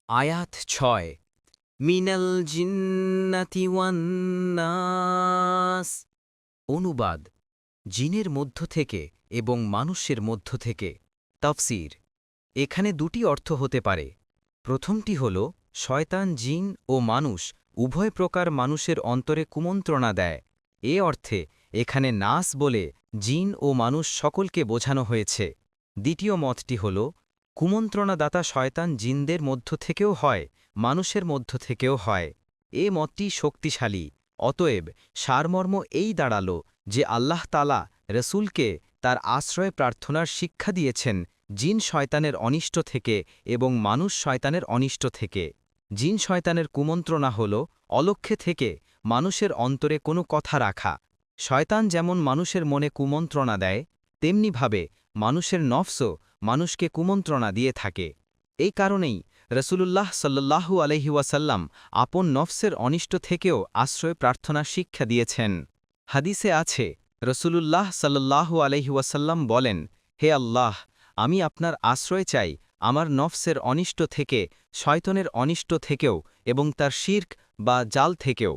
আয়াত ৬ মিনাল জিন্নাতি ওয়ান নাস। অনুবাদ জিনের মধ্য থেকে এবং মানুষের মধ্য থেকে। তাফসীর এখানে দুটি অর্থ হতে পারে। প্রথমটি হল শয়তান জিন ও মানুষ উভয় প্রকার মানুষের অন্তরে কুমন্ত্রণা দেয়। এ অর্থে এখানে নাস বলে জিন ও মানুষ সকলকে বোঝানো হয়েছে। দ্বিতীয় মতটি হল কুমন্ত্রণাদাতা শয়তান জিনদের মধ্য থেকেও হয়, মানুষের মধ্য থেকেও হয়। এ মতটি শক্তিশালী। অতএব সারমর্ম এই দাঁড়াল যে আল্লাহ তাআলা রসুলকে তার আশ্রয় প্রার্থনার শিক্ষা দিয়েছেন জিন শয়তানের অনিষ্ট থেকে এবং মানুষ শয়তানের অনিষ্ট থেকে। জিন শয়তানের কুমন্ত্রণা হল অলক্ষ্যে থেকে মানুষের অন্তরে কোনো কথা রাখা। শয়তান যেমন মানুষের মনে কুমন্ত্রণা দেয়, তেমনিভাবে মানুষের নফসও মানুষকে কুমন্ত্রণা দিয়ে থাকে। এই কারণেই রসুলুল্লাহ সাল্লাল্লাহু আলাইহি ওয়াসাল্লাম আপন নফসের অনিষ্ট থেকেও আশ্রয় প্রার্থনা শিক্ষা দিয়েছেন। হাদিসে আছে, রসুলুল্লাহ সাল্লাল্লাহু আলাইহি ওয়াসাল্লাম বলেন, হে আল্লাহ, আমি আপনার আশ্রয় চাই আমার নফসের অনিষ্ট থেকে, শয়তানের অনিষ্ট থেকেও এবং তার শির্ক বা জাল থেকেও।